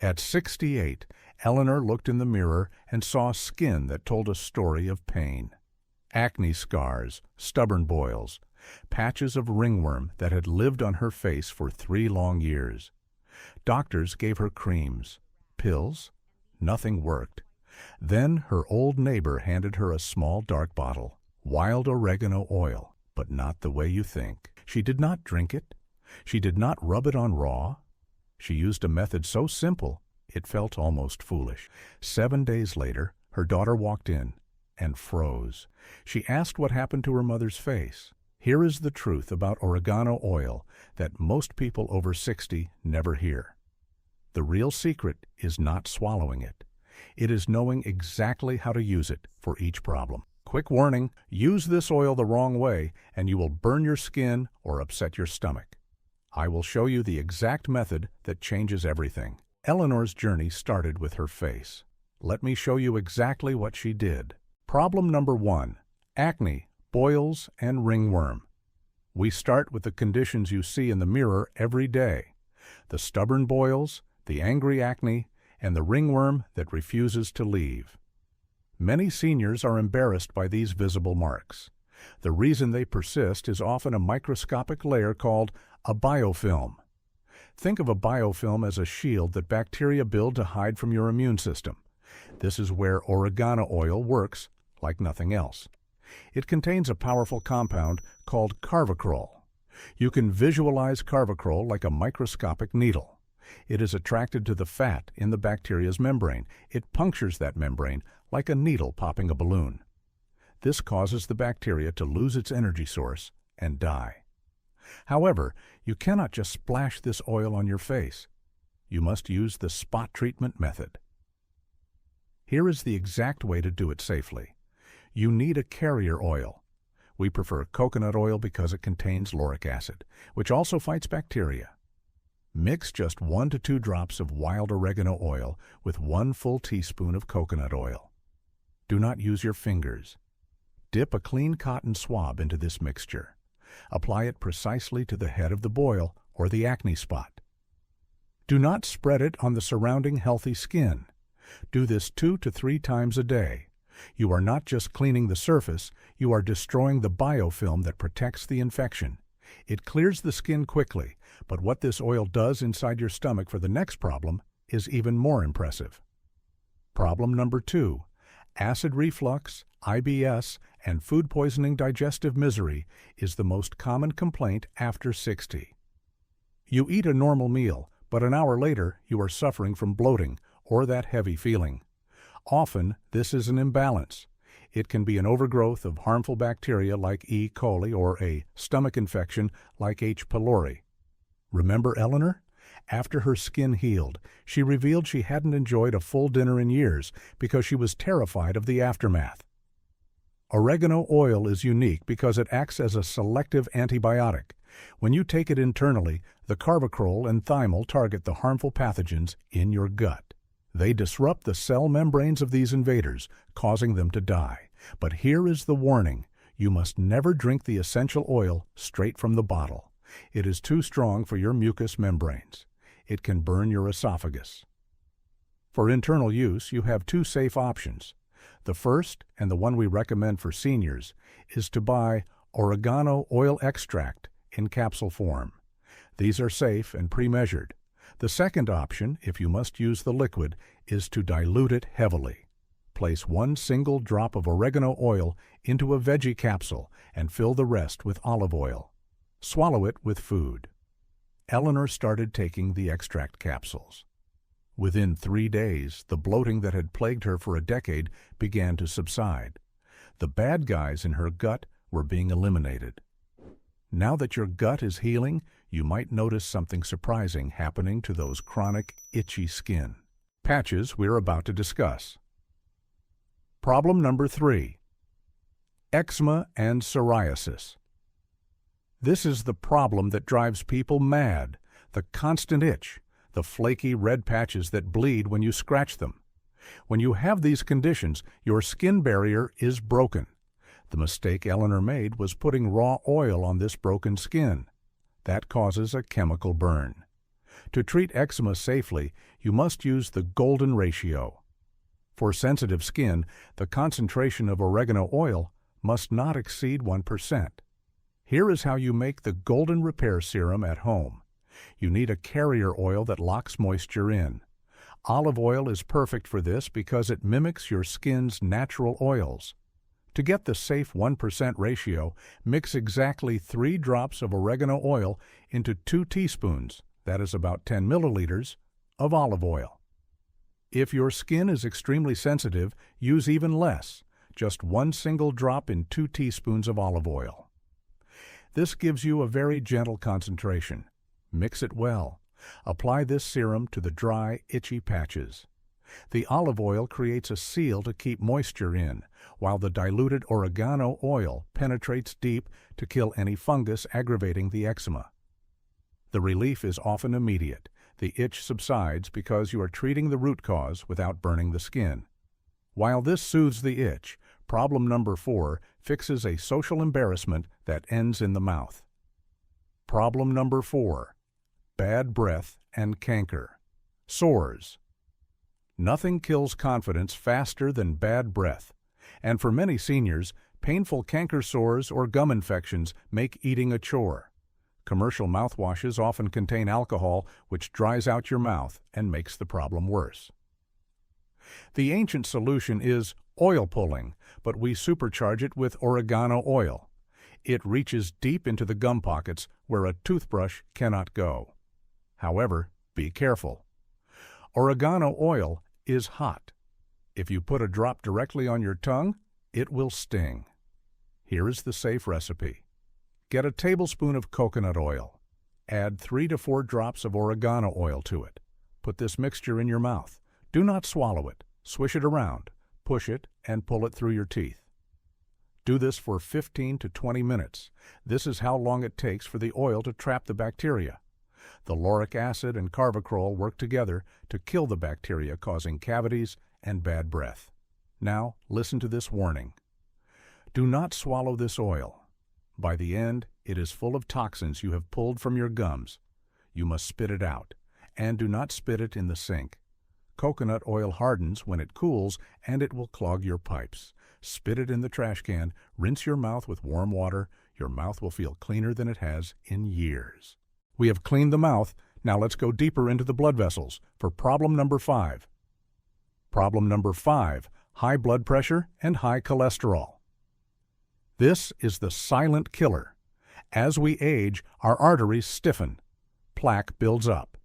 At 68, Eleanor looked in the mirror and saw skin that told a story of pain. Acne scars, stubborn boils, patches of ringworm that had lived on her face for 3 long years. Doctors gave her creams, pills. Nothing worked. Then her old neighbor handed her a small dark bottle, wild oregano oil, but not the way you think. She did not drink it. She did not rub it on raw. She used a method so simple, it felt almost foolish. 7 days later, her daughter walked in and froze. She asked what happened to her mother's face. Here is the truth about oregano oil that most people over 60 never hear. The real secret is not swallowing it. It is knowing exactly how to use it for each problem. Quick warning, use this oil the wrong way and you will burn your skin or upset your stomach. I will show you the exact method that changes everything. Eleanor's journey started with her face. Let me show you exactly what she did. Problem number 1, acne, boils, and ringworm. We start with the conditions you see in the mirror every day. The stubborn boils, the angry acne, and the ringworm that refuses to leave. Many seniors are embarrassed by these visible marks. The reason they persist is often a microscopic layer called a biofilm. Think of a biofilm as a shield that bacteria build to hide from your immune system. This is where oregano oil works like nothing else. It contains a powerful compound called carvacrol. You can visualize carvacrol like a microscopic needle. It is attracted to the fat in the bacteria's membrane. It punctures that membrane like a needle popping a balloon. This causes the bacteria to lose its energy source and die. However, you cannot just splash this oil on your face. You must use the spot treatment method. Here is the exact way to do it safely. You need a carrier oil. We prefer coconut oil because it contains lauric acid, which also fights bacteria. Mix just 1 to 2 drops of wild oregano oil with 1 full teaspoon of coconut oil. Do not use your fingers. Dip a clean cotton swab into this mixture. Apply it precisely to the head of the boil or the acne spot. Do not spread it on the surrounding healthy skin. Do this 2 to 3 times a day. You are not just cleaning the surface, you are destroying the biofilm that protects the infection. It clears the skin quickly, but what this oil does inside your stomach for the next problem is even more impressive. Problem number 2. Acid reflux, IBS, and food poisoning digestive misery is the most common complaint after 60. You eat a normal meal, but an hour later you are suffering from bloating or that heavy feeling. Often, this is an imbalance. It can be an overgrowth of harmful bacteria like E. coli or a stomach infection like H. pylori. Remember Eleanor? After her skin healed, she revealed she hadn't enjoyed a full dinner in years because she was terrified of the aftermath. Oregano oil is unique because it acts as a selective antibiotic. When you take it internally, the carvacrol and thymol target the harmful pathogens in your gut. They disrupt the cell membranes of these invaders, causing them to die. But here is the warning. You must never drink the essential oil straight from the bottle. It is too strong for your mucous membranes. It can burn your esophagus. For internal use, you have 2 safe options. The first, and the one we recommend for seniors, is to buy oregano oil extract in capsule form. These are safe and pre-measured. The second option, if you must use the liquid, is to dilute it heavily. Place 1 single drop of oregano oil into a veggie capsule and fill the rest with olive oil. Swallow it with food. Eleanor started taking the extract capsules. Within 3 days, the bloating that had plagued her for a decade began to subside. The bad guys in her gut were being eliminated. Now that your gut is healing, you might notice something surprising happening to those chronic, itchy skin patches we're about to discuss. Problem number 3. Eczema and psoriasis. This is the problem that drives people mad, the constant itch, the flaky red patches that bleed when you scratch them. When you have these conditions, your skin barrier is broken. The mistake Eleanor made was putting raw oil on this broken skin. That causes a chemical burn. To treat eczema safely, you must use the golden ratio. For sensitive skin, the concentration of oregano oil must not exceed 1%. Here is how you make the golden repair serum at home. You need a carrier oil that locks moisture in. Olive oil is perfect for this because it mimics your skin's natural oils. To get the safe 1% ratio, mix exactly 3 drops of oregano oil into 2 teaspoons, that is about 10 milliliters, of olive oil. If your skin is extremely sensitive, use even less, just 1 single drop in 2 teaspoons of olive oil. This gives you a very gentle concentration. Mix it well. Apply this serum to the dry, itchy patches. The olive oil creates a seal to keep moisture in, while the diluted oregano oil penetrates deep to kill any fungus aggravating the eczema. The relief is often immediate. The itch subsides because you are treating the root cause without burning the skin. While this soothes the itch, problem number 4 fixes a social embarrassment that ends in the mouth. Problem number 4. Bad breath and canker. Sores. Nothing kills confidence faster than bad breath, and for many seniors, painful canker sores or gum infections make eating a chore. Commercial mouthwashes often contain alcohol, which dries out your mouth and makes the problem worse. The ancient solution is oil pulling, but we supercharge it with oregano oil. It reaches deep into the gum pockets where a toothbrush cannot go. However, be careful. Oregano oil is hot. If you put a drop directly on your tongue, it will sting. Here is the safe recipe. Get a tablespoon of coconut oil. Add 3 to 4 drops of oregano oil to it. Put this mixture in your mouth. Do not swallow it. Swish it around, push it, and pull it through your teeth. Do this for 15 to 20 minutes. This is how long it takes for the oil to trap the bacteria. The lauric acid and carvacrol work together to kill the bacteria causing cavities and bad breath. Now, listen to this warning. Do not swallow this oil. By the end, it is full of toxins you have pulled from your gums. You must spit it out, and do not spit it in the sink. Coconut oil hardens when it cools, and it will clog your pipes. Spit it in the trash can, rinse your mouth with warm water. Your mouth will feel cleaner than it has in years. We have cleaned the mouth. Now let's go deeper into the blood vessels for problem number 5. Problem number 5, high blood pressure and high cholesterol. This is the silent killer. As we age, our arteries stiffen. Plaque builds up.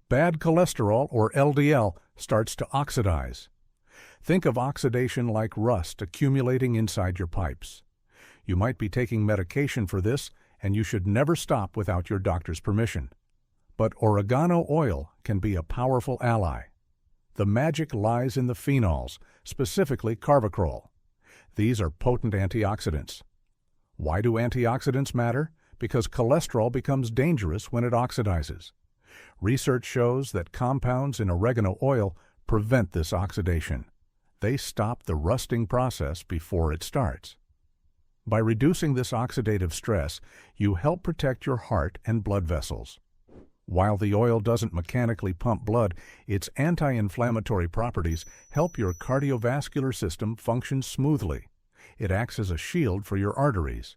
Bad cholesterol, or LDL, starts to oxidize. Think of oxidation like rust accumulating inside your pipes. You might be taking medication for this, and you should never stop without your doctor's permission. But oregano oil can be a powerful ally. The magic lies in the phenols, specifically carvacrol. These are potent antioxidants. Why do antioxidants matter? Because cholesterol becomes dangerous when it oxidizes. Research shows that compounds in oregano oil prevent this oxidation. They stop the rusting process before it starts. By reducing this oxidative stress, you help protect your heart and blood vessels. While the oil doesn't mechanically pump blood, its anti-inflammatory properties help your cardiovascular system function smoothly. It acts as a shield for your arteries.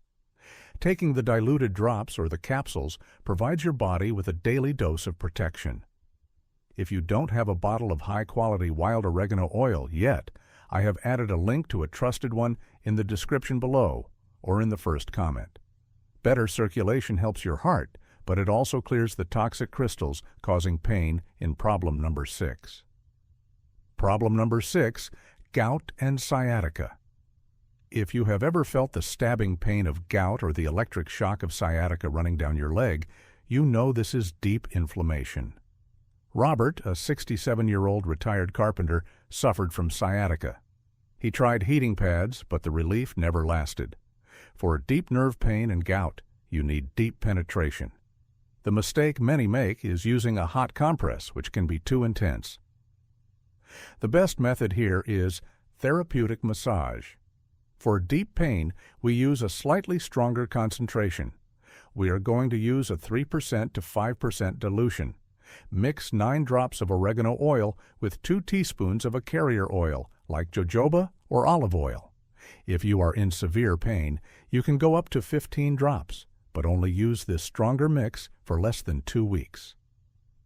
Taking the diluted drops or the capsules provides your body with a daily dose of protection. If you don't have a bottle of high-quality wild oregano oil yet, I have added a link to a trusted one in the description below or in the first comment. Better circulation helps your heart, but it also clears the toxic crystals causing pain in problem number 6. Problem number 6, gout and sciatica. If you have ever felt the stabbing pain of gout or the electric shock of sciatica running down your leg, you know this is deep inflammation. Robert, a 67-year-old retired carpenter, suffered from sciatica. He tried heating pads, but the relief never lasted. For deep nerve pain and gout, you need deep penetration. The mistake many make is using a hot compress, which can be too intense. The best method here is therapeutic massage. For deep pain, we use a slightly stronger concentration. We are going to use a 3% to 5% dilution. Mix 9 drops of oregano oil with 2 teaspoons of a carrier oil, like jojoba or olive oil. If you are in severe pain, you can go up to 15 drops, but only use this stronger mix for less than 2 weeks.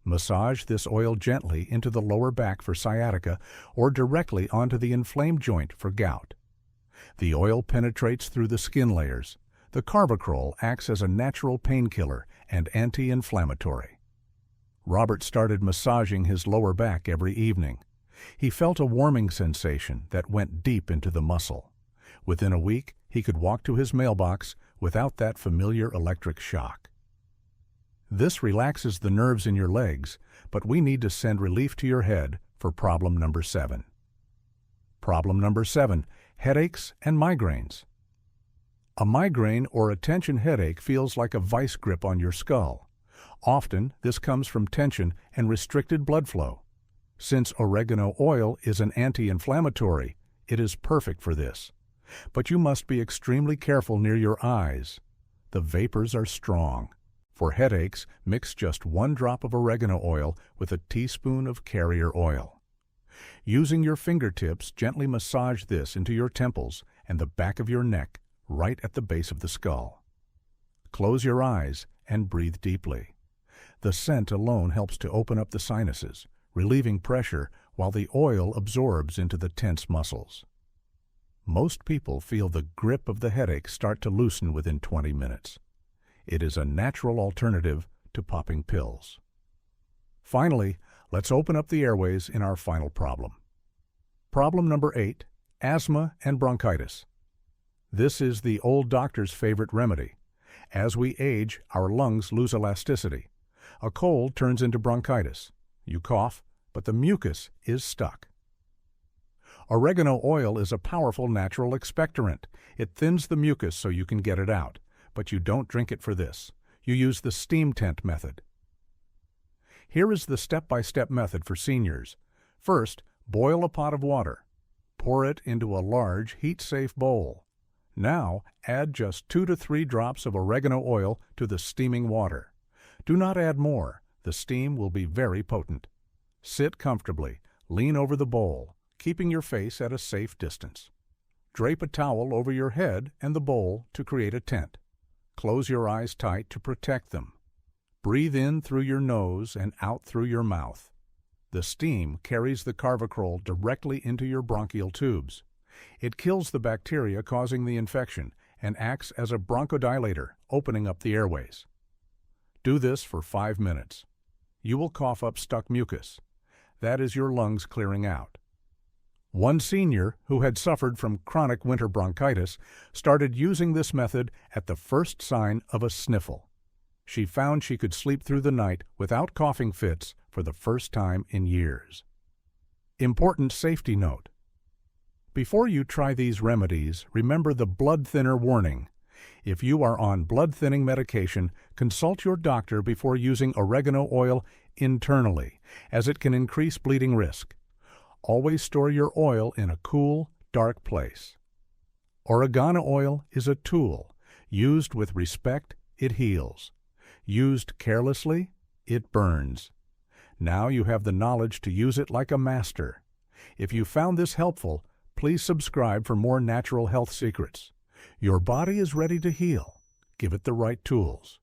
Massage this oil gently into the lower back for sciatica or directly onto the inflamed joint for gout. The oil penetrates through the skin layers. The carvacrol acts as a natural painkiller and anti-inflammatory. Robert started massaging his lower back every evening. He felt a warming sensation that went deep into the muscle. Within a week, he could walk to his mailbox without that familiar electric shock. This relaxes the nerves in your legs, but we need to send relief to your head for problem number 7. Problem number 7, headaches and migraines. A migraine or a tension headache feels like a vice grip on your skull. Often, this comes from tension and restricted blood flow. Since oregano oil is an anti-inflammatory, it is perfect for this. But you must be extremely careful near your eyes. The vapors are strong. For headaches, mix just 1 drop of oregano oil with a teaspoon of carrier oil. Using your fingertips, gently massage this into your temples and the back of your neck, right at the base of the skull. Close your eyes and breathe deeply. The scent alone helps to open up the sinuses, relieving pressure while the oil absorbs into the tense muscles. Most people feel the grip of the headache start to loosen within 20 minutes. It is a natural alternative to popping pills. Finally, let's open up the airways in our final problem. Problem number 8, asthma and bronchitis. This is the old doctor's favorite remedy. As we age, our lungs lose elasticity. A cold turns into bronchitis. You cough, but the mucus is stuck. Oregano oil is a powerful natural expectorant. It thins the mucus so you can get it out. But you don't drink it for this. You use the steam tent method. Here is the step-by-step method for seniors. First, boil a pot of water. Pour it into a large, heat-safe bowl. Now, add just 2 to 3 drops of oregano oil to the steaming water. Do not add more. The steam will be very potent. Sit comfortably. Lean over the bowl, keeping your face at a safe distance. Drape a towel over your head and the bowl to create a tent. Close your eyes tight to protect them. Breathe in through your nose and out through your mouth. The steam carries the carvacrol directly into your bronchial tubes. It kills the bacteria causing the infection and acts as a bronchodilator, opening up the airways. Do this for 5 minutes. You will cough up stuck mucus. That is your lungs clearing out. One senior who had suffered from chronic winter bronchitis started using this method at the first sign of a sniffle. She found she could sleep through the night without coughing fits for the first time in years. Important safety note. Before you try these remedies, remember the blood thinner warning. If you are on blood thinning medication, consult your doctor before using oregano oil internally, as it can increase bleeding risk. Always store your oil in a cool, dark place. Oregano oil is a tool. Used with respect, it heals. Used carelessly, it burns. Now you have the knowledge to use it like a master. If you found this helpful, please subscribe for more natural health secrets. Your body is ready to heal. Give it the right tools.